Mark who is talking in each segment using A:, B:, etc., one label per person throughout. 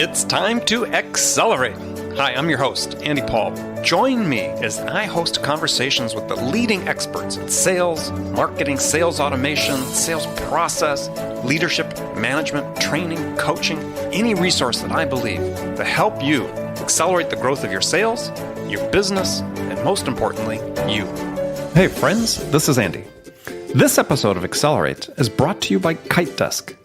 A: It's time to accelerate. Hi, I'm your host, Andy Paul. Join me as I host conversations with the leading experts in sales, marketing, sales automation, sales process, leadership, management, training, coaching, any resource that I believe to help you accelerate the growth of your sales, your business, and most importantly, you. Hey friends, this is Andy. This episode of Accelerate is brought to you by KiteDesk.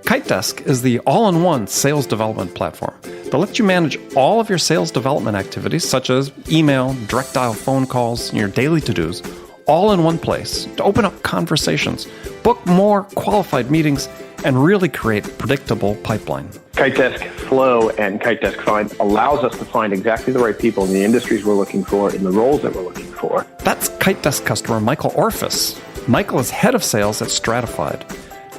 A: KiteDesk is the all-in-one sales development platform that lets you manage all of your sales development activities, such as email, direct dial phone calls, and your daily to-dos, all in one place to open up conversations, book more qualified meetings, and really create a predictable pipeline.
B: KiteDesk Flow and KiteDesk Find allows us to find exactly the right people in the industries we're looking for, in the roles that we're looking for.
A: That's KiteDesk customer Michael Orphis. Michael is head of sales at Stratified.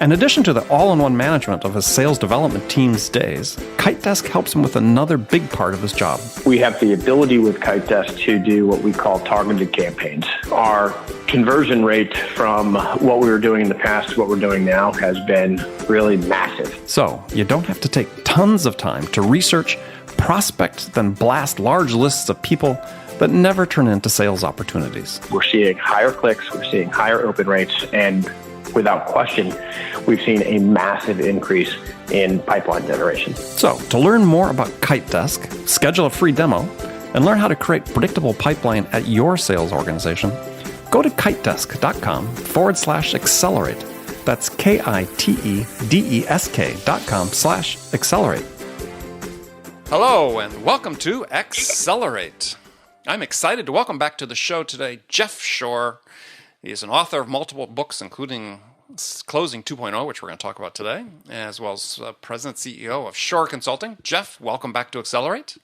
A: In addition to the all-in-one management of his sales development team's days, KiteDesk helps him with another big part of his job.
B: We have the ability with KiteDesk to do what we call targeted campaigns. Our conversion rate from what we were doing in the past to what we're doing now has been really massive.
A: So you don't have to take tons of time to research, prospect, then blast large lists of people that never turn into sales opportunities.
B: We're seeing higher clicks, we're seeing higher open rates, and without question, we've seen a massive increase in pipeline generation.
A: So, to learn more about KiteDesk, schedule a free demo, and learn how to create predictable pipeline at your sales organization, go to kitedesk.com/accelerate. That's KITEDESK.com/accelerate. Hello, and welcome to Accelerate. I'm excited to welcome back to the show today Jeff Shore. He is an author of multiple books, including Closing 2.0, which we're going to talk about today, as well as President and CEO of Shore Consulting. Jeff, welcome back to Accelerate.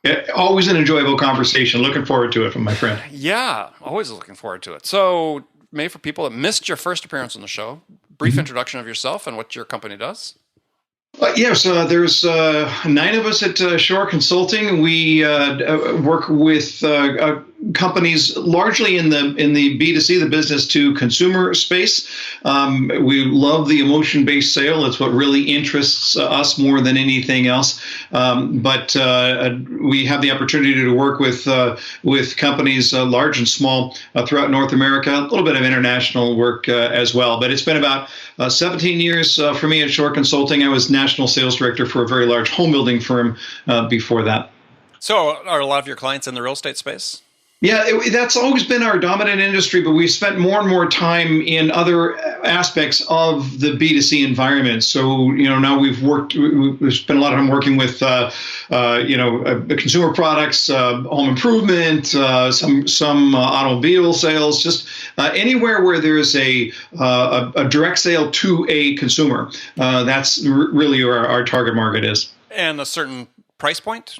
C: Yeah, always an enjoyable conversation. Looking forward to it from my friend.
A: Yeah, always looking forward to it. So, maybe for people that missed your first appearance on the show, brief introduction of yourself and what your company does.
C: Yes, there's 9 of us at Shore Consulting. We work with companies largely in the B2C, the business to consumer space. We love the emotion-based sale. It's what really interests us more than anything else. But we have the opportunity to work with companies large and small throughout North America. A little bit of international work as well. But it's been about 17 years for me at Shore Consulting. I was national sales director for a very large home building firm before that.
A: So are a lot of your clients in the real estate space?
C: Yeah, that's always been our dominant industry, but we've spent more and more time in other aspects of the B2C environment. So, now we've spent a lot of time working with, consumer products, home improvement, some automobile sales, just anywhere where there's a direct sale to a consumer. That's really where our target market is.
A: And a certain price point?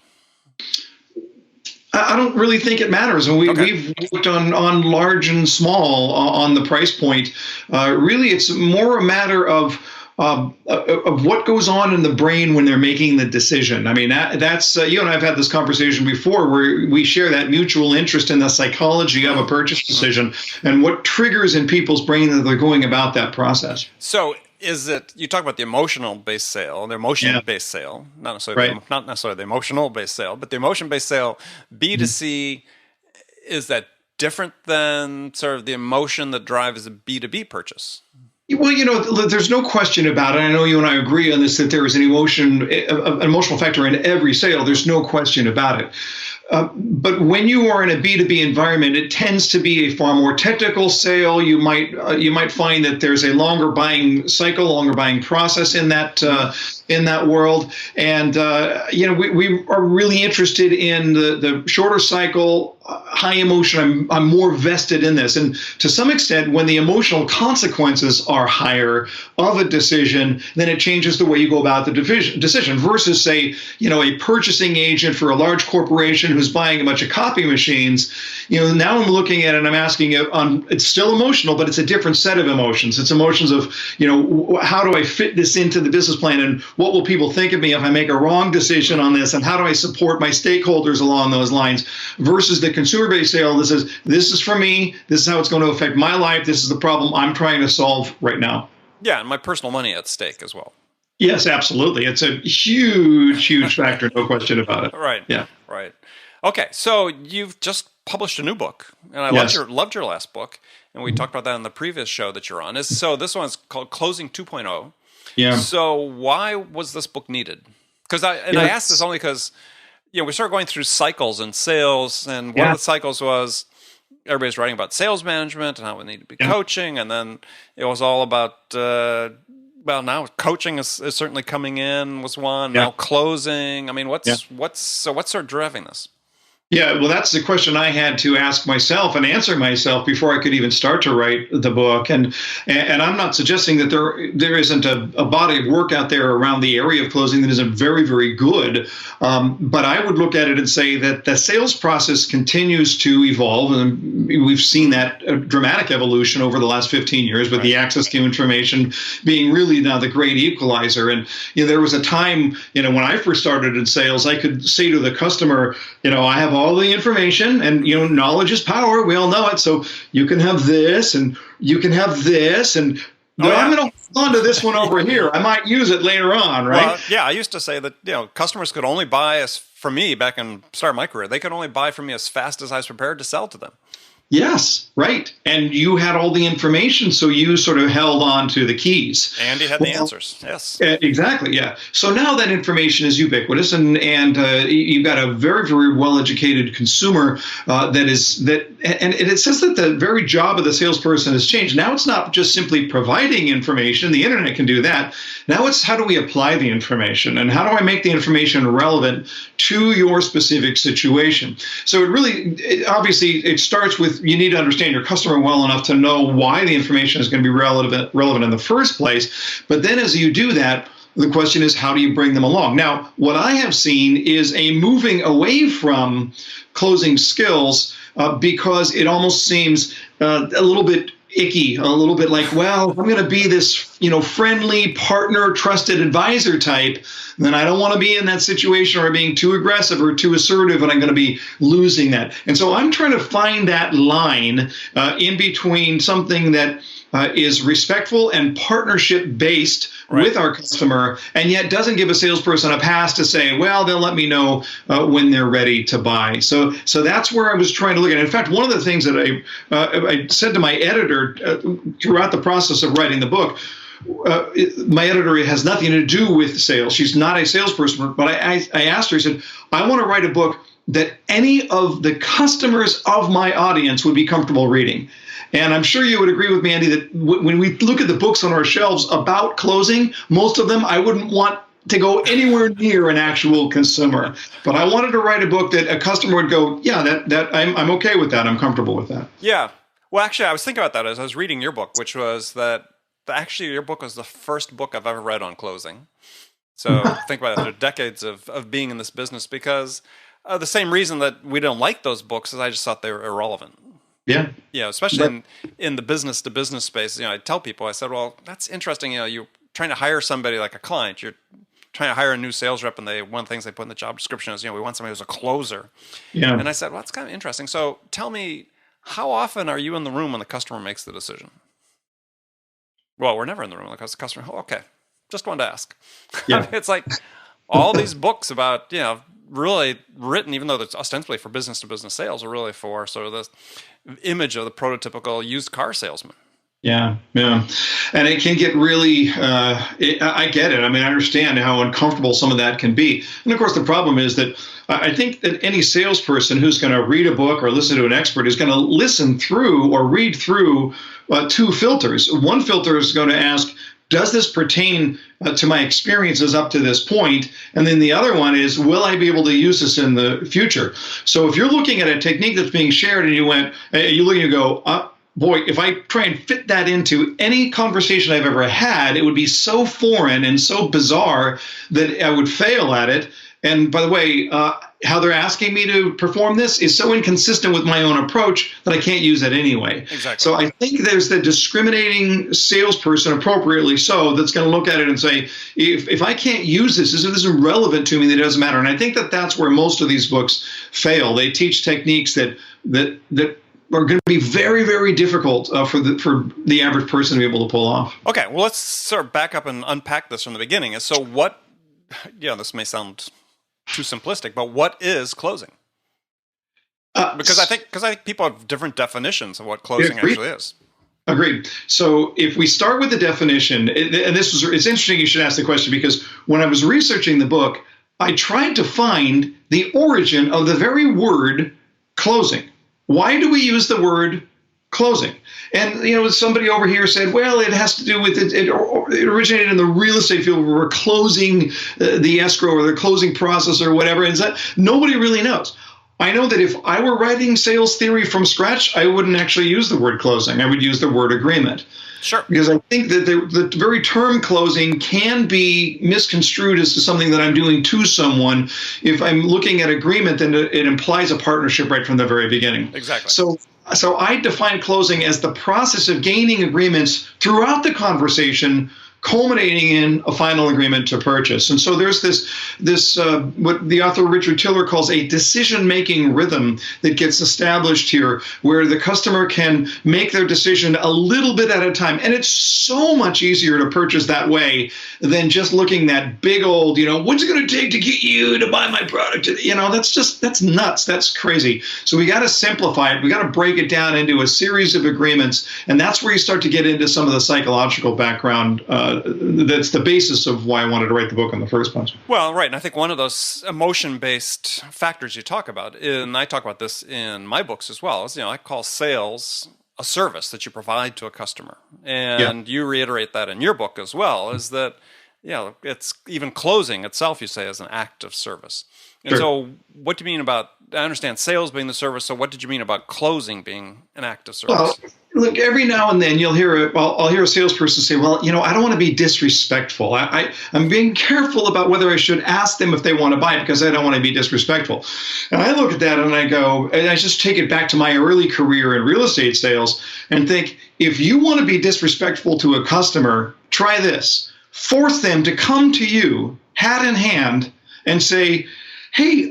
C: I don't really think it matters. And we've worked on large and small on the price point. Really, it's more a matter of what goes on in the brain when they're making the decision. I mean, that's you and I have had this conversation before where we share that mutual interest in the psychology of a purchase decision and what triggers in people's brain that they're going about that process.
A: So is it, you talk about the emotional-based sale, the emotion-based sale, not necessarily the emotional-based sale, but the emotion-based sale, B2C, is that different than sort of the emotion that drives a B2B purchase?
C: Well, there's no question about it. I know you and I agree on this, that there is an emotional factor in every sale. There's no question about it. But when you are in a B2B environment, it tends to be a far more technical sale. You might find that there's a longer buying cycle, longer buying process in that world. And we are really interested in the shorter cycle, high emotion. I'm more vested in this. And to some extent, when the emotional consequences are higher of a decision, then it changes the way you go about the decision versus, say, a purchasing agent for a large corporation who's buying a bunch of copy machines. Now I'm looking at it and I'm asking it it's still emotional, but it's a different set of emotions. It's emotions of, how do I fit this into the business plan, and what will people think of me if I make a wrong decision on this, and how do I support my stakeholders along those lines, versus the consumer-based sale that says, this is for me, this is how it's going to affect my life, this is the problem I'm trying to solve right now.
A: Yeah, and my personal money at stake as well.
C: Yes, absolutely. It's a huge factor, no question about it.
A: Right.
C: Yeah.
A: Right. Okay. So you've just published a new book, and I
C: Yes.
A: loved your last book, and we talked about that in the previous show that you're on. So this one's called Closing 2.0.
C: Yeah.
A: So why was this book needed? Because I asked this only because we started going through cycles in sales, and one of the cycles was everybody's writing about sales management and how we need to be coaching, and then it was all about now coaching is certainly coming in was one. Now closing. I mean, what's sort of driving this?
C: Yeah, well, that's the question I had to ask myself and answer myself before I could even start to write the book. And I'm not suggesting that there isn't a body of work out there around the area of closing that isn't very, very good. But I would look at it and say that the sales process continues to evolve, and we've seen that dramatic evolution over the last 15 years, with the access to information being really now the great equalizer. And there was a time, when I first started in sales, I could say to the customer, I have all the information, and knowledge is power. We all know it. So you can have this, and you can have this, and I'm going to hold on to this one over here. I might use it later on, right?
A: Well, I used to say that customers could only buy from me back in start my career. They could only buy from me as fast as I was prepared to sell to them.
C: Yes, right. And you had all the information, so you sort of held on to the keys.
A: And you had the answers. Yes.
C: Exactly, yeah. So now that information is ubiquitous, and you've got a very, very well-educated consumer and it says that the very job of the salesperson has changed. Now it's not just simply providing information. The internet can do that. Now it's how do we apply the information, and how do I make the information relevant to your specific situation? So obviously it starts with, you need to understand your customer well enough to know why the information is going to be relevant in the first place. But then as you do that, the question is, how do you bring them along? Now, what I have seen is a moving away from closing skills because it almost seems a little bit icky, a little bit like, well, I'm going to be this, friendly partner, trusted advisor type, then I don't want to be in that situation or being too aggressive or too assertive, and I'm going to be losing that. And so I'm trying to find that line in between something that is respectful and partnership based with our customer, and yet doesn't give a salesperson a pass to say, well, they'll let me know when they're ready to buy. So that's where I was trying to look at it. In fact, one of the things that I said to my editor throughout the process of writing the book, my editor has nothing to do with sales. She's not a salesperson, but I asked her, I said, I want to write a book that any of the customers of my audience would be comfortable reading. And I'm sure you would agree with me, Andy, that when we look at the books on our shelves about closing, most of them I wouldn't want to go anywhere near an actual consumer. But I wanted to write a book that a customer would go, yeah, that I'm okay with that. I'm comfortable with that.
A: Yeah. Well, actually, I was thinking about that as I was reading your book, which was that actually your book was the first book I've ever read on closing. So think about it. There are decades of being in this business, because the same reason that we don't like those books is I just thought they were irrelevant.
C: Yeah.
A: Especially in the business to business space. I tell people, I said, well, that's interesting. You're trying to hire somebody like a client. You're trying to hire a new sales rep, and one of the things they put in the job description is, we want somebody who's a closer. Yeah. And I said, well, that's kind of interesting. So tell me, how often are you in the room when the customer makes the decision? Well, we're never in the room when the customer. Oh, okay. Just wanted to ask. Yeah. It's like all these books about, really written, even though it's ostensibly for business to business sales, are really for sort of this image of the prototypical used car salesman.
C: Yeah. And it can get really, I get it. I mean, I understand how uncomfortable some of that can be. And of course, the problem is that I think that any salesperson who's going to read a book or listen to an expert is going to listen through or read through two filters. One filter is going to ask, does this pertain to my experiences up to this point? And then the other one is, will I be able to use this in the future? So if you're looking at a technique that's being shared and you look and you go, boy, if I try and fit that into any conversation I've ever had, it would be so foreign and so bizarre that I would fail at it. And by the way, how they're asking me to perform this is so inconsistent with my own approach that I can't use it anyway.
A: Exactly.
C: So I think there's the discriminating salesperson, appropriately so, that's going to look at it and say, if I can't use this, if this isn't relevant to me, then it doesn't matter. And I think that that's where most of these books fail. They teach techniques that going to be very, very difficult for the average person to be able to pull off.
A: Okay, well, let's sort of back up and unpack this from the beginning. And so what, this may sound too simplistic, but what is closing? Because I think people have different definitions of what closing actually is.
C: Agreed. So if we start with the definition, and it's interesting you should ask the question, because when I was researching the book, I tried to find the origin of the very word closing. Why do we use the word closing? And somebody over here said, well, it has to do with it originated in the real estate field where we're closing the escrow or the closing process or whatever. And nobody really knows. I know that if I were writing sales theory from scratch, I wouldn't actually use the word closing. I would use the word agreement.
A: Sure.
C: Because I think that the very term closing can be misconstrued as to something that I'm doing to someone. If I'm looking at agreement, then it implies a partnership right from the very beginning.
A: Exactly.
C: So I define closing as the process of gaining agreements throughout the conversation, culminating in a final agreement to purchase. And so there's this what the author Richard Tiller calls a decision-making rhythm that gets established here, where the customer can make their decision a little bit at a time. And it's so much easier to purchase that way than just looking that big old, what's it going to take to get you to buy my product? That's nuts. That's crazy. So we got to simplify it. We got to break it down into a series of agreements. And that's where you start to get into some of the psychological background that's the basis of why I wanted to write the book in the first place.
A: Well, right. And I think one of those emotion-based factors you talk about, and I talk about this in my books as well, is, I call sales a service that you provide to a customer. And you reiterate that in your book as well, is that, it's even closing itself, you say, is an act of service. And
C: Sure.
A: so what do you mean about, I understand sales being the service, so what did you mean about closing being an act of service?
C: Well, look, every now and then I'll hear a salesperson say, well, I don't want to be disrespectful. I'm being careful about whether I should ask them if they want to buy it because I don't want to be disrespectful. And I look at that and I go, and I just take it back to my early career in real estate sales and think, if you want to be disrespectful to a customer, try this. Force them to come to you, hat in hand, and say, hey,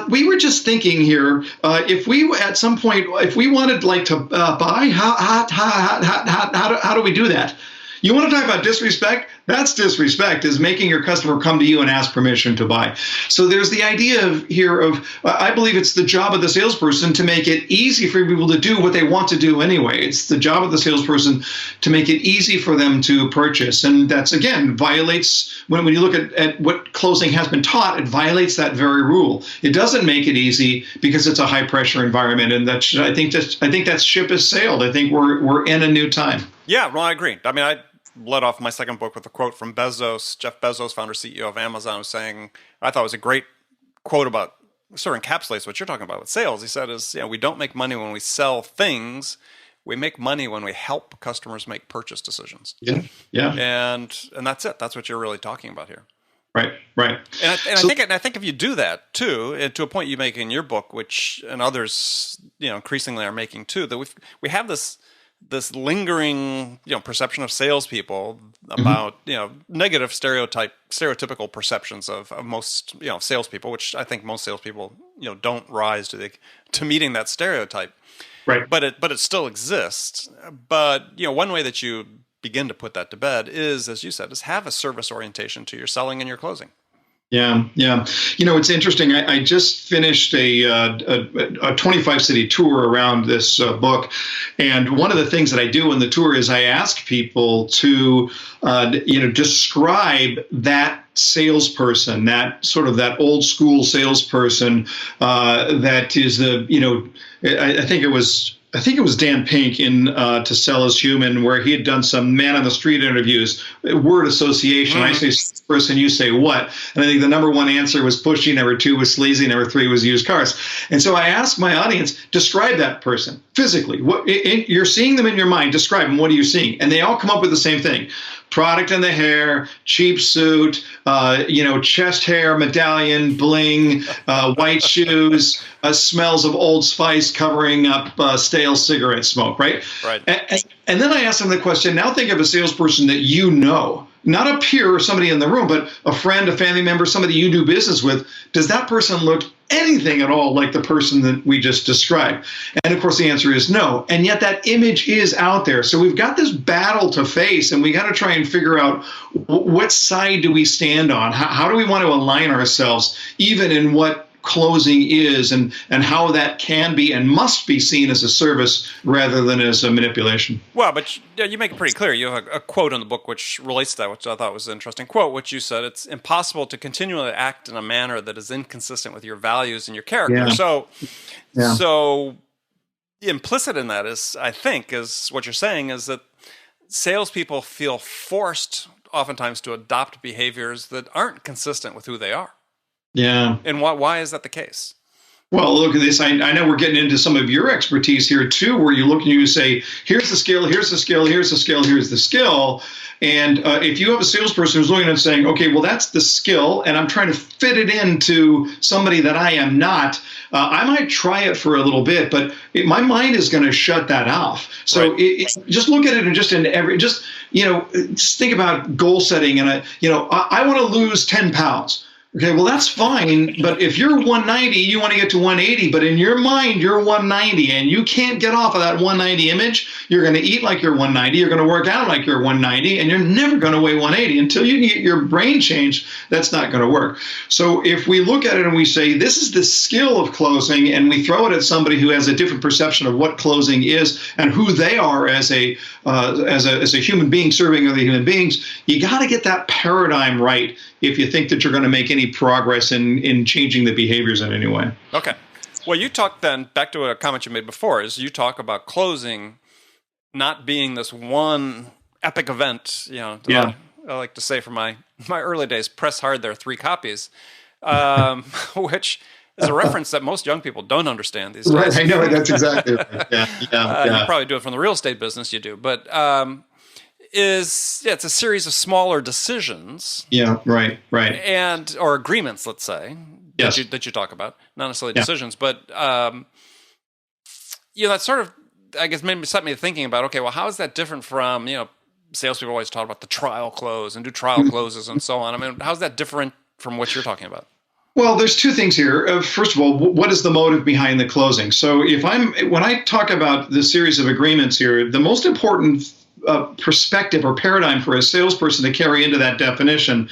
C: we were just thinking here, if we at some point, if we wanted to buy, how do we do that? You want to talk about disrespect? That's disrespect, is making your customer come to you and ask permission to buy. So there's the idea here of, I believe it's the job of the salesperson to make it easy for people to do what they want to do anyway. It's the job of the salesperson to make it easy for them to purchase. And that's, again, violates, when you look at what closing has been taught, it violates that very rule. It doesn't make it easy because it's a high pressure environment. And I think that ship has sailed. I think we're in a new time.
A: Yeah, well, I agree. I mean, I led off my second book with a quote from Bezos, Jeff Bezos, founder, CEO of Amazon, was saying, I thought it was a great quote about, sort of encapsulates what you're talking about with sales. He said we don't make money when we sell things. We make money when we help customers make purchase decisions.
C: Yeah.
A: And that's it. That's what you're really talking about here.
C: Right.
A: And I think if you do that too, and to a point you make in your book, which and others, increasingly are making too, that we have this lingering, perception of salespeople about, negative stereotypical perceptions of most, salespeople, which I think most salespeople, don't rise to meeting that stereotype.
C: Right.
A: But it still exists. But, one way that you begin to put that to bed is, as you said, is have a service orientation to your selling and your closing.
C: Yeah. It's interesting. I just finished a 25-city tour around this book. And one of the things that I do in the tour is I ask people to, describe that salesperson, that sort of that old school salesperson that is I think it was Dan Pink in To Sell Is Human, where he had done some man on the street interviews, word association. I say person, you say what? And I think the number one answer was pushy, number two was sleazy, number three was used cars. And so I asked my audience, describe that person physically. You're seeing them in your mind, describe them. What are you seeing? And they all come up with the same thing. Product in the hair, cheap suit, chest hair, medallion, bling, white shoes, smells of Old Spice covering up stale cigarette smoke, right?
A: Right.
C: And then I asked them the question, now think of a salesperson that you know. not a peer or somebody in the room, but a friend, a family member, somebody you do business with, does that person look anything at all like the person that we just described? And of course, the answer is no. And yet that image is out there. So we've got this battle to face, and we got to try and figure out what side do we stand on? How do we want to align ourselves, even in what closing is, and how that can be and must be seen as a service rather than as a manipulation.
A: Well, but you make it pretty clear. You have a quote in the book which relates to that, which I thought was an interesting quote, which you said, it's impossible to continually act in a manner that is inconsistent with your values and your character.
C: Yeah.
A: So implicit in that is, I think, is what you're saying is that salespeople feel forced oftentimes to adopt behaviors that aren't consistent with who they are.
C: Yeah.
A: And why is that the case?
C: Well, look at this. I know we're getting into some of your expertise here too, where you look and you say, here's the skill, here's the skill, here's the skill, here's the skill. And if you have a salesperson who's looking and saying, okay, well, that's the skill, and I'm trying to fit it into somebody that I am not, I might try it for a little bit, but my mind is going to shut that off. So
A: right.
C: Just look at it just think about goal setting. And I want to lose 10 pounds. Okay, well, that's fine, but if you're 190, you want to get to 180, but in your mind, you're 190, and you can't get off of that 190 image. You're going to eat like you're 190, you're going to work out like you're 190, and you're never going to weigh 180. Until you get your brain changed, that's not going to work. So if we look at it and we say, this is the skill of closing, and we throw it at somebody who has a different perception of what closing is and who they are as a human being serving other human beings, you got to get that paradigm right if you think that you're going to make any progress in changing the behaviors in any way.
A: Okay. Well, you talk then, back to a comment you made before, is you talk about closing not being this one epic event,
C: Yeah.
A: I like to say from my early days, press hard, there are 3 copies, which is a reference that most young people don't understand these days.
C: Right, I know, that's exactly right. Yeah.
A: You probably do it from the real estate business, you do, but it's a series of smaller decisions.
C: Yeah, right.
A: Or agreements, let's say,
C: yes.
A: that you talk about, not necessarily decisions, but that sort of, I guess, set me thinking about, okay, well, how is that different from, salespeople always talk about the trial close and do trial closes and so on. I mean, how's that different from what you're talking about?
C: Well, there's 2 things here. First of all, what is the motive behind the closing? So when I talk about the series of agreements here, the most important perspective or paradigm for a salesperson to carry into that definition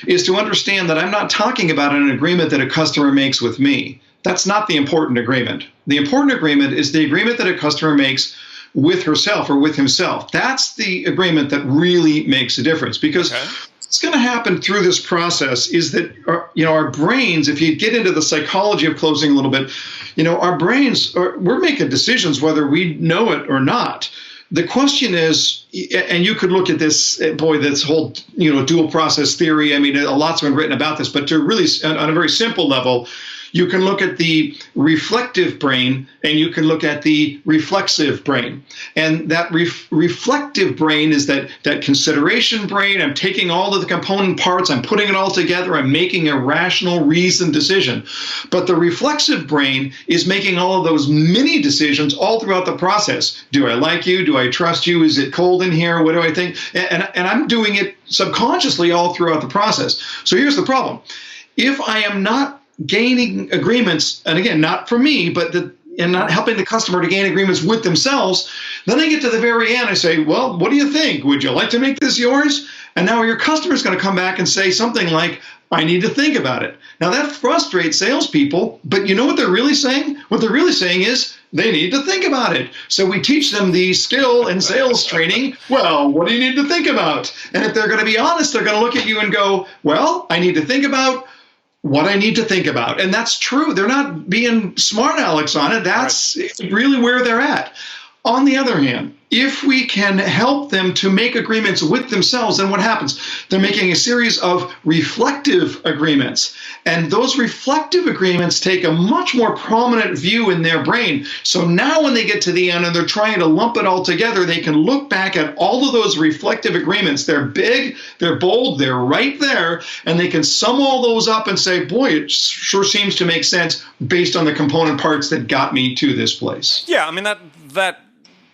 C: is to understand that I'm not talking about an agreement that a customer makes with me. That's not the important agreement. The important agreement is the agreement that a customer makes with herself or with himself. That's the agreement that really makes a difference, because what's going to happen through this process is that our brains, if you get into the psychology of closing a little bit, our brains we're making decisions whether we know it or not. The question is, and you could look at this, this whole, dual process theory. I mean, a lot's been written about this, but to really, on a very simple level, you can look at the reflective brain and you can look at the reflexive brain. And that reflective brain is that consideration brain. I'm taking all of the component parts, I'm putting it all together, I'm making a rational, reasoned decision. But the reflexive brain is making all of those mini decisions all throughout the process. Do I like you? Do I trust you? Is it cold in here? What do I think? And I'm doing it subconsciously all throughout the process. So here's the problem. If I am not gaining agreements, and again, not for me, and not helping the customer to gain agreements with themselves, then I get to the very end, I say, well, what do you think? Would you like to make this yours? And now your customer's going to come back and say something like, I need to think about it. Now that frustrates salespeople, but you know what they're really saying? What they're really saying is they need to think about it. So we teach them the skill in sales training. Well, what do you need to think about? And if they're going to be honest, they're going to look at you and go, well, I need to think about what I need to think about. And that's true. They're not being smart Alex on it. That's really where they're at. On the other hand, if we can help them to make agreements with themselves, then what happens? They're making a series of reflective agreements. And those reflective agreements take a much more prominent view in their brain. So now when they get to the end and they're trying to lump it all together, they can look back at all of those reflective agreements. They're big, they're bold, they're right there, and they can sum all those up and say, boy, it sure seems to make sense based on the component parts that got me to this place.
A: Yeah, I mean, that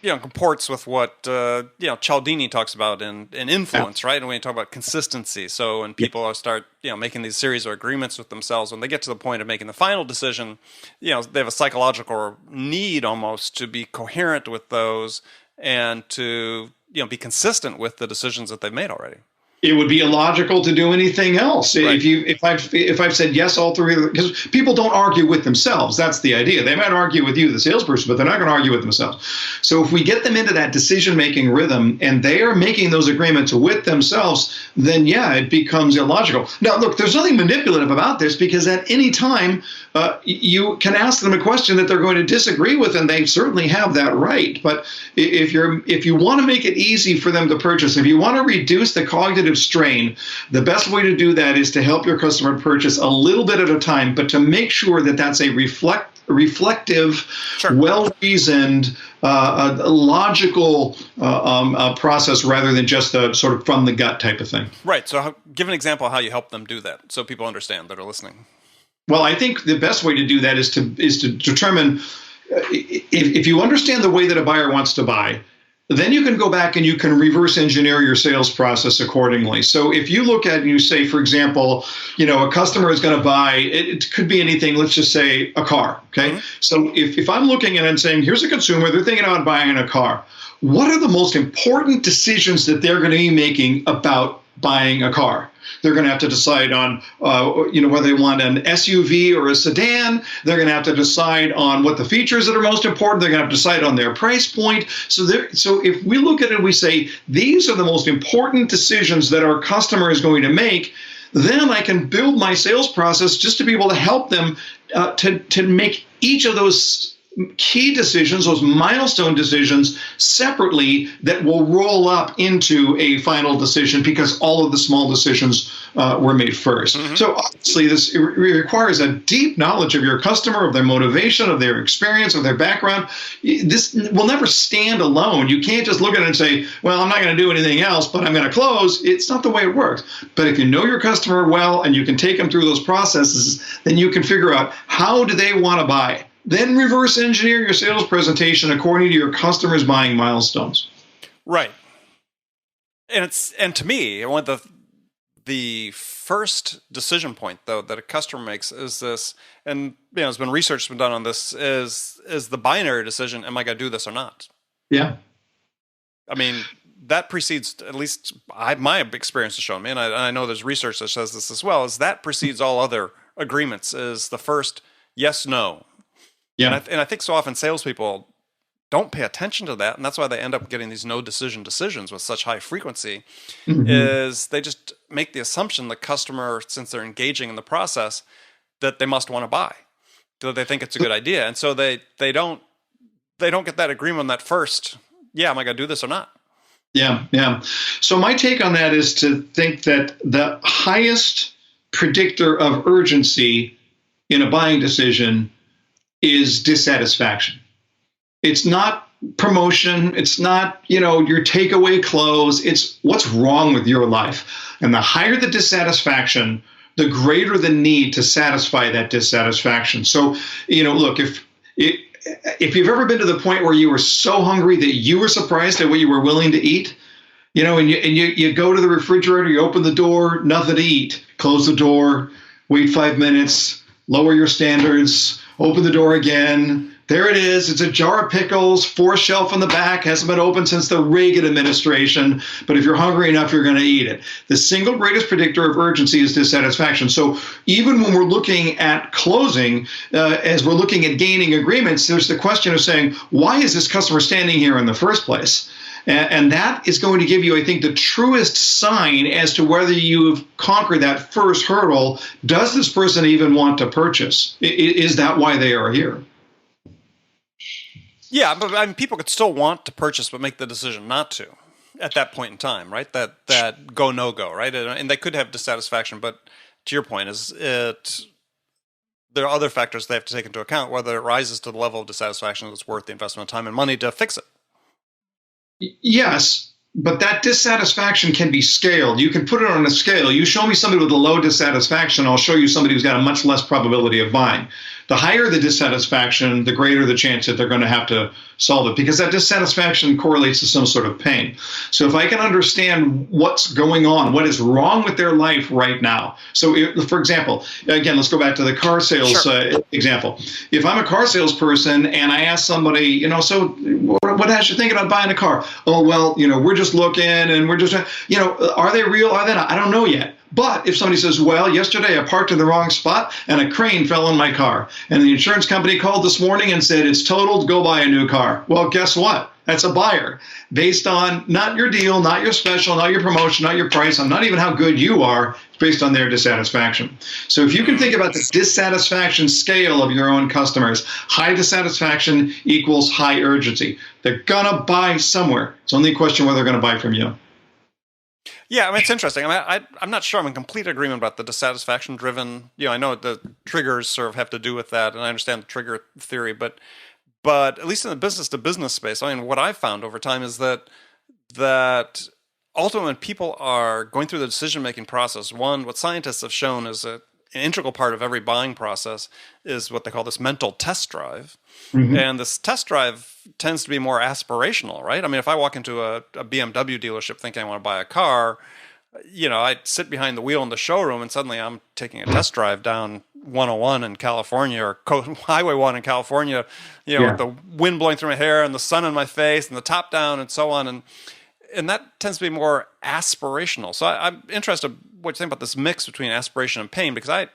A: comports with what Cialdini talks about in influence, right? And when you talk about consistency, so when people start making these series of agreements with themselves, when they get to the point of making the final decision, they have a psychological need almost to be coherent with those and to be consistent with the decisions that they've made already.
C: It would be illogical to do anything else. Right. If I've said yes all three, because people don't argue with themselves. That's the idea. They might argue with you, the salesperson, but they're not going to argue with themselves. So if we get them into that decision-making rhythm and they are making those agreements with themselves, then it becomes illogical. Now, look, there's nothing manipulative about this, because at any time you can ask them a question that they're going to disagree with, and they certainly have that right. But if you want to make it easy for them to purchase, if you want to reduce the cognitive strain, the best way to do that is to help your customer purchase a little bit at a time, but to make sure that that's a reflective, sure, well-reasoned, logical process, rather than just a sort of from the gut type of thing.
A: Right. So give an example of how you help them do that, so people understand that are listening.
C: Well, I think the best way to do that is to determine if you understand the way that a buyer wants to buy. Then you can go back and you can reverse engineer your sales process accordingly. So if you look at and you say, for example, a customer is going to buy, it could be anything, let's just say a car, okay? Mm-hmm. So if I'm looking at it and saying, here's a consumer, they're thinking about buying a car. What are the most important decisions that they're going to be making about buying a car? They're going to have to decide on, whether they want an SUV or a sedan. They're going to have to decide on what the features that are most important. They're going to have to decide on their price point. So if we look at it, we say, these are the most important decisions that our customer is going to make, then I can build my sales process just to be able to help them to make each of those key decisions, those milestone decisions, separately, that will roll up into a final decision, because all of the small decisions were made first. Mm-hmm. So obviously this requires a deep knowledge of your customer, of their motivation, of their experience, of their background. This will never stand alone. You can't just look at it and say, well, I'm not going to do anything else, but I'm going to close. It's not the way it works. But if you know your customer well and you can take them through those processes, then you can figure out, how do they want to buy? Then reverse engineer your sales presentation according to your customer's buying milestones.
A: Right. And to me, one of the first decision point, though, that a customer makes is this, and there's been research been done on this, is the binary decision: am I going to do this or not?
C: Yeah.
A: I mean, that precedes, at least my experience has shown me, and I know there's research that says this as well, is that precedes all other agreements, is the first yes, no. Yeah. And I think so often salespeople don't pay attention to that, and that's why they end up getting these no decisions with such high frequency. Mm-hmm. Is they just make the assumption the customer, since they're engaging in the process, that they must want to buy, that they think it's a good idea, and so they don't get that agreement on that first. Yeah, am I going to do this or not?
C: Yeah. So my take on that is to think that the highest predictor of urgency in a buying decision is dissatisfaction. It's not promotion. It's not, your takeaway clothes. It's what's wrong with your life. And the higher the dissatisfaction, the greater the need to satisfy that dissatisfaction. So, look, if you've ever been to the point where you were so hungry that you were surprised at what you were willing to eat, and you go to the refrigerator, you open the door, nothing to eat, close the door, wait 5 minutes, lower your standards, open the door again. There it is. It's a jar of pickles, 4th shelf on the back, hasn't been opened since the Reagan administration. But if you're hungry enough, you're going to eat it. The single greatest predictor of urgency is dissatisfaction. So even when we're looking at closing, as we're looking at gaining agreements, there's the question of saying, why is this customer standing here in the first place? And that is going to give you, I think, the truest sign as to whether you've conquered that first hurdle. Does this person even want to purchase? Is that why they are here?
A: Yeah, but I mean, people could still want to purchase, but make the decision not to at that point in time, right? That go, no go, right? And they could have dissatisfaction, but to your point, there are other factors they have to take into account, whether it rises to the level of dissatisfaction that's worth the investment of time and money to fix it.
C: Yes, but that dissatisfaction can be scaled. You can put it on a scale. You show me somebody with a low dissatisfaction, I'll show you somebody who's got a much less probability of buying. The higher the dissatisfaction, the greater the chance that they're going to have to solve it, because that dissatisfaction correlates to some sort of pain. So if I can understand what's going on, what is wrong with their life right now. So for example, again, let's go back to the car sales example. If I'm a car salesperson and I ask somebody, so what has you thinking about buying a car? Oh, well, we're just looking and we're just, are they real? Are they not? I don't know yet. But if somebody says, well, yesterday I parked in the wrong spot and a crane fell on my car, and the insurance company called this morning and said it's totaled, go buy a new car. Well, guess what? That's a buyer based on not your deal, not your special, not your promotion, not your price, and not even how good you are. It's based on their dissatisfaction. So if you can think about the dissatisfaction scale of your own customers, high dissatisfaction equals high urgency. They're going to buy somewhere. It's only a question whether they're going to buy from you.
A: Yeah, I mean, it's interesting. I'm not sure I'm in complete agreement about the dissatisfaction-driven. I know the triggers sort of have to do with that, and I understand the trigger theory, but at least in the business-to-business space, what I've found over time is that ultimately when people are going through the decision-making process, what scientists have shown is an integral part of every buying process is what they call this mental test drive. Mm-hmm. And this test drive tends to be more aspirational, right? I mean, if I walk into a BMW dealership thinking I want to buy a car, I sit behind the wheel in the showroom and suddenly I'm taking a test drive down 101 in California or Highway 1 in California, with the wind blowing through my hair and the sun in my face and the top down and so on. And that tends to be more aspirational. So I'm interested in what you think about this mix between aspiration and pain, because I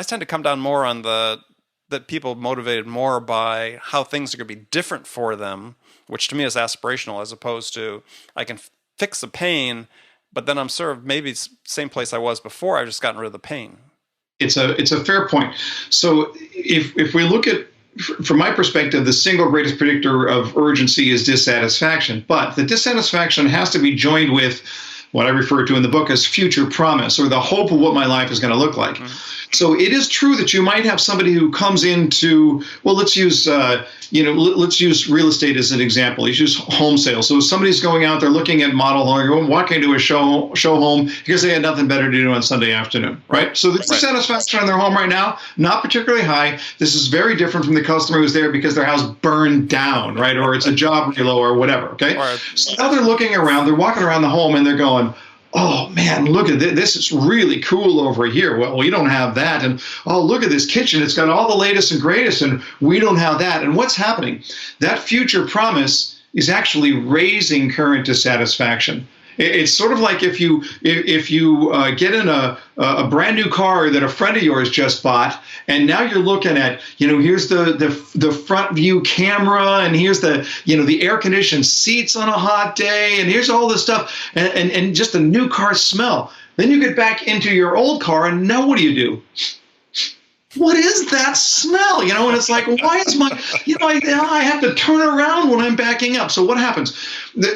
A: tend to come down more on that people motivated more by how things are going to be different for them, which to me is aspirational, as opposed to I can fix the pain, but then I'm sort of maybe same place I was before. I've just gotten rid of the pain. It's
C: a fair point. So if we look at, from my perspective, the single greatest predictor of urgency is dissatisfaction, but the dissatisfaction has to be joined with what I refer to in the book as future promise, or the hope of what my life is going to look like. Mm-hmm. So it is true that you might have somebody who comes into, well, let's use real estate as an example. Let's use home sales. So if somebody's going out there looking at model home, or walking into a show home because they had nothing better to do on Sunday afternoon, right? So the dissatisfaction in their home right now, not particularly high. This is very different from the customer who's there because their house burned down, right? Or it's a job relo or whatever, okay? Right. So now they're looking around, they're walking around the home and they're going, oh man, look at this. This is really cool over here. Well, we don't have that. And oh, look at this kitchen. It's got all the latest and greatest, and we don't have that. And what's happening? That future promise is actually raising current dissatisfaction. It's sort of like if you get in a brand new car that a friend of yours just bought, and now you're looking at, here's the front view camera, and here's the air conditioned seats on a hot day, and here's all this stuff, and just the new car smell. Then you get back into your old car, and now what do? What is that smell? And it's like, why is my, I have to turn around when I'm backing up. So what happens?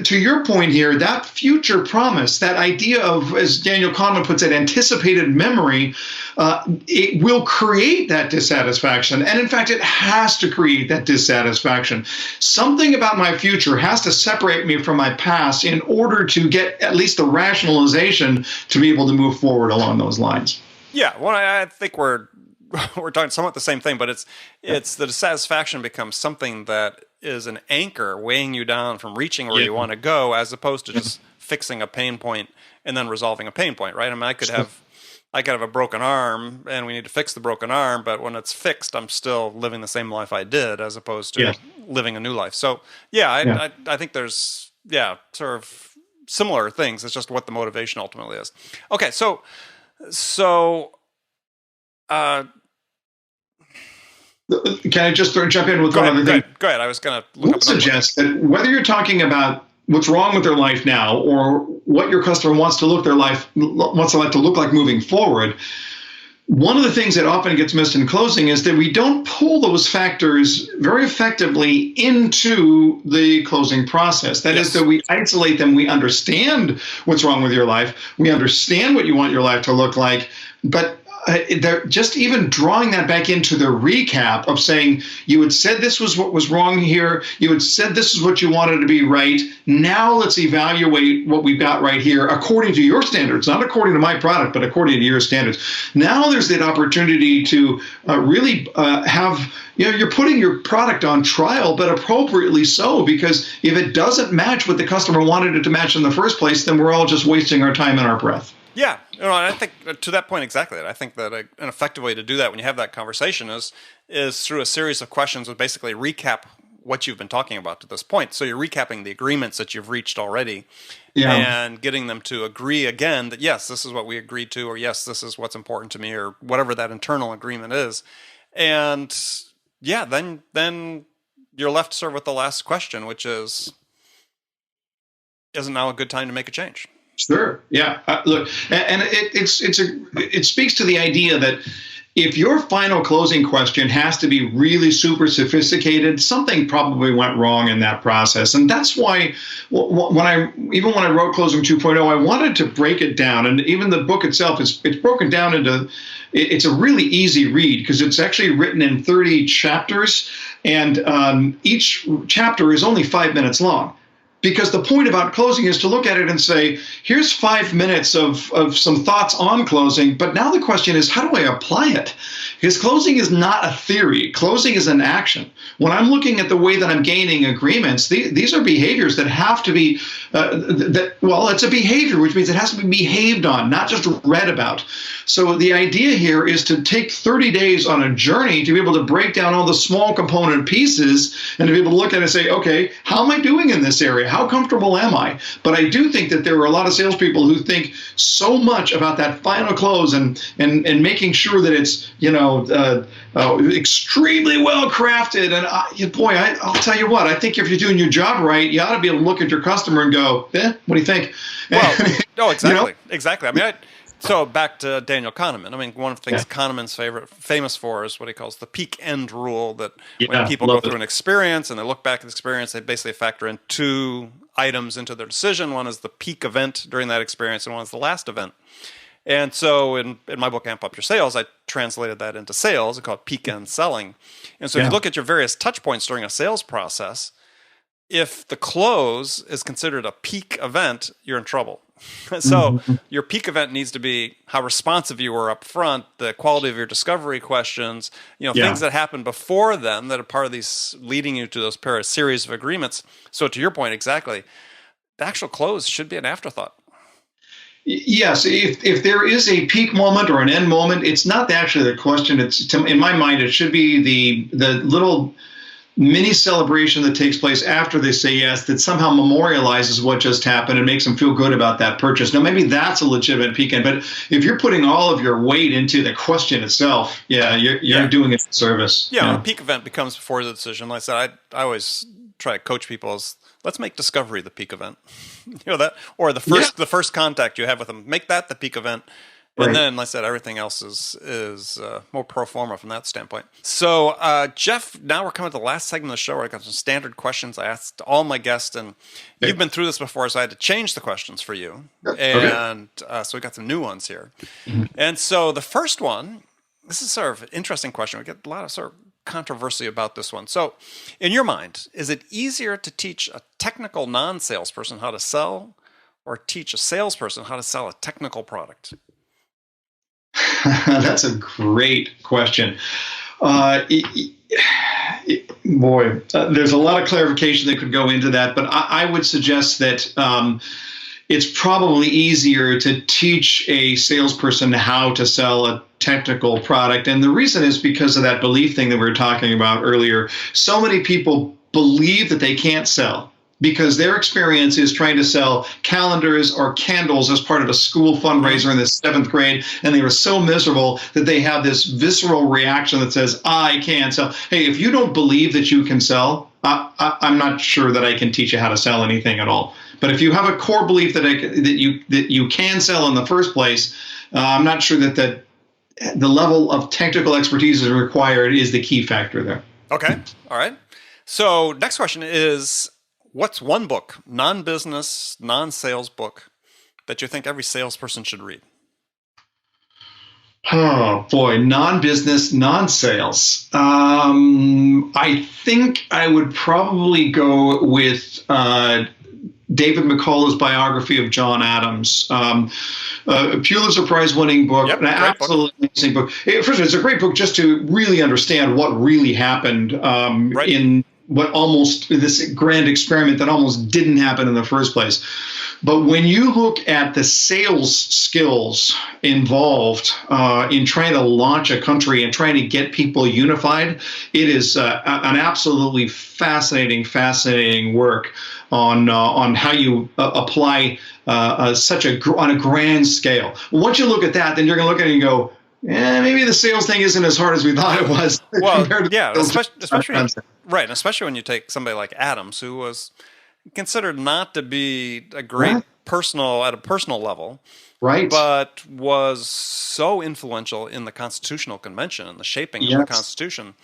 C: To your point here, that future promise, that idea of, as Daniel Kahneman puts it, anticipated memory, it will create that dissatisfaction. And in fact, it has to create that dissatisfaction. Something about my future has to separate me from my past in order to get at least the rationalization to be able to move forward along those lines.
A: Yeah, well, I think we're talking somewhat the same thing, but it's the dissatisfaction becomes something that is an anchor weighing you down from reaching where you want to go, as opposed to just fixing a pain point and then resolving a pain point, right? I mean, I could have a broken arm and we need to fix the broken arm, but when it's fixed, I'm still living the same life I did, as opposed to living a new life. So I think there's sort of similar things. It's just what the motivation ultimately is. Okay, so
C: can I just jump in with one other thing?
A: Go ahead. I was going to look up.
C: Suggest that whether you're talking about what's wrong with their life now, or what your customer wants their life to look like moving forward, one of the things that often gets missed in closing is that we don't pull those factors very effectively into the closing process. That is that we isolate them. We understand what's wrong with your life. We understand what you want your life to look like, but they're just even drawing that back into the recap of saying, you had said this was what was wrong here. You had said this is what you wanted to be right. Now let's evaluate what we've got right here according to your standards, not according to my product, but according to your standards. Now there's that opportunity to really have, you're putting your product on trial, but appropriately so, because if it doesn't match what the customer wanted it to match in the first place, then we're all just wasting our time and our breath.
A: Yeah, I think to that point exactly. I think that an effective way to do that when you have that conversation is through a series of questions with basically recap what you've been talking about to this point. So you're recapping the agreements that you've reached already, and getting them to agree again that yes, this is what we agreed to, or yes, this is what's important to me, or whatever that internal agreement is. And yeah, then you're left served with the last question, which is now a good time to make a change?
C: Sure. Yeah. Look, and it speaks to the idea that if your final closing question has to be really super sophisticated, something probably went wrong in that process. And that's why when I wrote Closing 2.0, I wanted to break it down. And even the book itself it's broken down into, it's a really easy read because it's actually written in 30 chapters, and each chapter is only 5 minutes long. Because the point about closing is to look at it and say, here's 5 minutes of some thoughts on closing, but now the question is, how do I apply it? Because closing is not a theory. Closing is an action. When I'm looking at the way that I'm gaining agreements, these are behaviors that have to be, it's a behavior, which means it has to be behaved on, not just read about. So the idea here is to take 30 days on a journey to be able to break down all the small component pieces and to be able to look at it and say, okay, how am I doing in this area? How comfortable am I? But I do think that there are a lot of salespeople who think so much about that final close and making sure that it's extremely well crafted. And I'll tell you what, I think if you're doing your job right, you ought to be able to look at your customer and go, what do you think?
A: Well, no, exactly, exactly. I mean, so back to Daniel Kahneman. I mean, one of the things Kahneman's famous for is what he calls the peak end rule, that when people go through an experience and they look back at the experience, they basically factor in two items into their decision. One is the peak event during that experience, and one is the last event. And so in my book, Amp Up Your Sales, I translated that into sales. I call it peak end selling. And so if you look at your various touch points during a sales process, if the close is considered a peak event, you're in trouble. So your peak event needs to be how responsive you were up front, the quality of your discovery questions, things that happen before then that are part of these leading you to those series of agreements. So to your point, exactly, the actual close should be an afterthought.
C: Yes, if there is a peak moment or an end moment, it's not actually the question. In my mind, it should be the little mini celebration that takes place after they say yes that somehow memorializes what just happened and makes them feel good about that purchase. Now, maybe that's a legitimate peak end, but if you're putting all of your weight into the question itself, you're doing it for service.
A: Yeah, a peak event becomes before the decision. Like I said, I always try to coach people as, let's make discovery the peak event. That, or the first contact you have with them, make that the peak event. And then, like I said, everything else is more pro forma from that standpoint. So, Jeff, now we're coming to the last segment of the show where I got some standard questions I asked all my guests, and you've been through this before, so I had to change the questions for you. And so we got some new ones here. And so the first one, this is sort of an interesting question. We get a lot of sort of controversy about this one. So, in your mind, is it easier to teach a technical non-salesperson how to sell, or teach a salesperson how to sell a technical product?
C: That's a great question. There's a lot of clarification that could go into that, but I would suggest that it's probably easier to teach a salesperson how to sell a technical product. And the reason is because of that belief thing that we were talking about earlier. So many people believe that they can't sell because their experience is trying to sell calendars or candles as part of a school fundraiser in the 7th grade, and they were so miserable that they have this visceral reaction that says, I can't sell. Hey, if you don't believe that you can sell, I'm not sure that I can teach you how to sell anything at all. But if you have a core belief that you can sell in the first place, I'm not sure that the level of technical expertise is required is the key factor there.
A: Okay. All right. So next question is, what's one book, non-business, non-sales book, that you think every salesperson should read?
C: Oh boy, non-business, non-sales. I think I would probably go with David McCullough's biography of John Adams. A Pulitzer Prize-winning book,
A: Yep,
C: an absolutely amazing book. First of all, it's a great book just to really understand what really happened in what almost this grand experiment that almost didn't happen in the first place. But when you look at the sales skills involved in trying to launch a country and trying to get people unified, it is an absolutely fascinating work on how you apply on a grand scale. Once you look at that, then you're going to look at it and go, maybe the sales thing isn't as hard as we thought it was.
A: Well, yeah, especially when you take somebody like Adams, who was considered not to be a great personal level,
C: right?
A: But was so influential in the Constitutional Convention and the shaping of the Constitution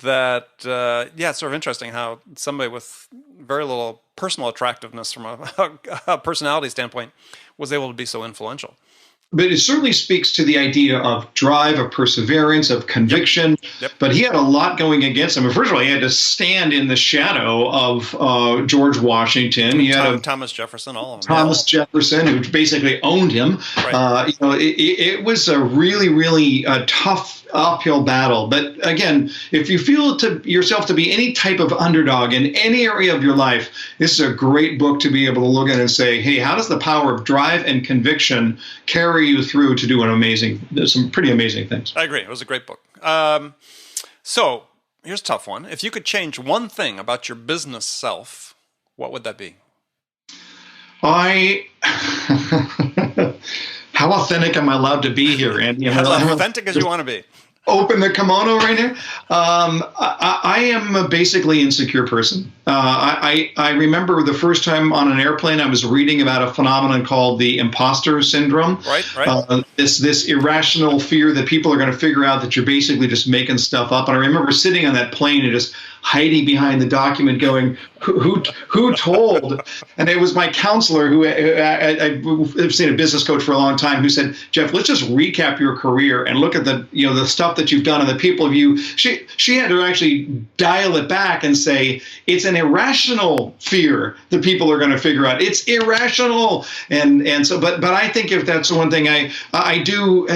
A: that it's sort of interesting how somebody with very little personal attractiveness from a personality standpoint was able to be so influential.
C: But it certainly speaks to the idea of drive, of perseverance, of conviction. Yep. But he had a lot going against him. First of all, he had to stand in the shadow of George Washington. He had
A: Thomas Jefferson, all of them.
C: Thomas Jefferson, who basically owned him. Right. It was a really tough uphill battle. But again, if you feel yourself to be any type of underdog in any area of your life, this is a great book to be able to look at and say, hey, how does the power of drive and conviction carry you through to do some pretty amazing things?
A: I agree. It was a great book. So here's a tough one. If you could change one thing about your business self, what would that be?
C: How authentic am I allowed to be here, Andy?
A: As authentic as you want to be.
C: Open the kimono right here. I am a basically insecure person. I remember the first time on an airplane, I was reading about a phenomenon called the Imposter syndrome.
A: Right.
C: This irrational fear that people are going to figure out that you're basically just making stuff up. And I remember sitting on that plane and just hiding behind the document going, who told? And it was my counselor who I've seen a business coach for a long time who said, Jeff, let's just recap your career and look at the stuff that you've done and the people she had to actually dial it back and say, it's an irrational fear that people are going to figure out. It's irrational. And so, but I think if that's the one thing I do,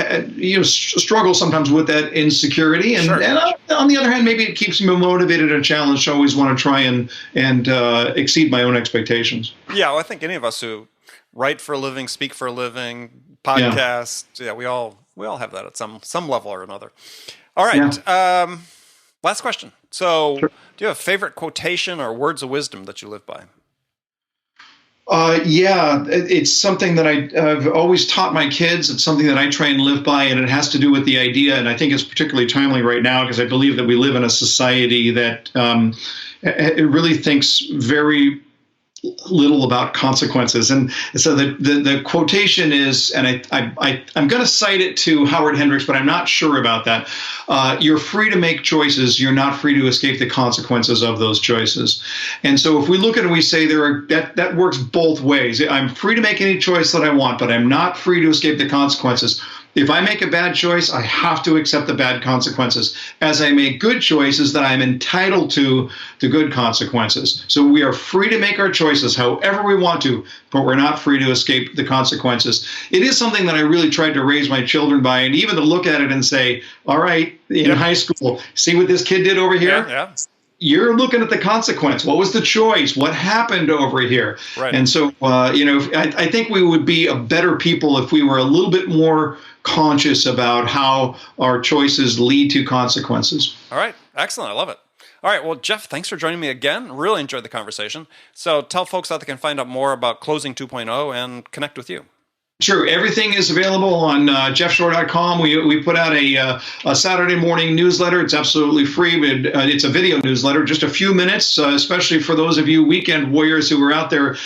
C: struggle sometimes with that insecurity. And,
A: sure.
C: And on the other hand, maybe it keeps me motivated and challenged. I always want to try and exceed my own expectations.
A: Yeah, well, I think any of us who write for a living, speak for a living, podcast, we all have that at some level or another. All right. Yeah. Last question. So, sure. Do you have a favorite quotation or words of wisdom that you live by?
C: It's something that I've always taught my kids. It's something that I try and live by, and it has to do with the idea, and I think it's particularly timely right now because I believe that we live in a society that it really thinks very little about consequences. And so the quotation is, and I'm going to cite it to Howard Hendricks, but I'm not sure about that. You're free to make choices. You're not free to escape the consequences of those choices. And so if we look at it and we say that works both ways. I'm free to make any choice that I want, but I'm not free to escape the consequences. If I make a bad choice, I have to accept the bad consequences. As I make good choices, that I'm entitled to the good consequences. So we are free to make our choices however we want to, but we're not free to escape the consequences. It is something that I really tried to raise my children by, and even to look at it and say, all right, in high school, see what this kid did over here?
A: Yeah.
C: You're looking at the consequence. What was the choice? What happened over here?
A: Right.
C: And so, I think we would be a better people if we were a little bit more conscious about how our choices lead to consequences.
A: All right. Excellent. I love it. All right. Well, Jeff, thanks for joining me again. Really enjoyed the conversation. So tell folks how they can find out more about Closing 2.0 and connect with you.
C: Sure. Everything is available on jeffshore.com. We put out a Saturday morning newsletter. It's absolutely free. It's a video newsletter, just a few minutes, especially for those of you weekend warriors who are out there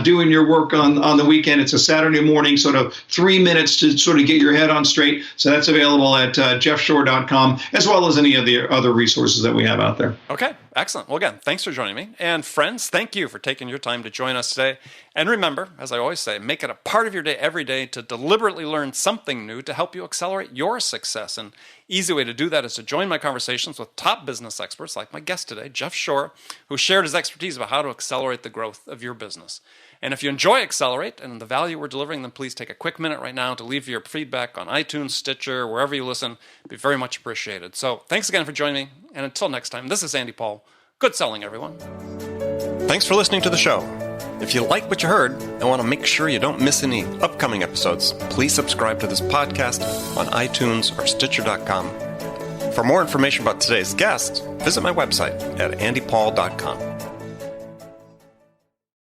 C: doing your work on the weekend. It's a Saturday morning, sort of 3 minutes to sort of get your head on straight. So that's available at jeffshore.com, as well as any of the other resources that we have out there.
A: Okay. Excellent. Well, again, thanks for joining me. And friends, thank you for taking your time to join us today. And remember, as I always say, make it a part of your day every day to deliberately learn something new to help you accelerate your success. An easy way to do that is to join my conversations with top business experts like my guest today, Jeff Shore, who shared his expertise about how to accelerate the growth of your business. And if you enjoy Accelerate and the value we're delivering, then please take a quick minute right now to leave your feedback on iTunes, Stitcher, wherever you listen. It'd be very much appreciated. So thanks again for joining me. And until next time, this is Andy Paul. Good selling, everyone. Thanks for listening to the show. If you like what you heard and want to make sure you don't miss any upcoming episodes, please subscribe to this podcast on iTunes or Stitcher.com. For more information about today's guest, visit my website at andypaul.com.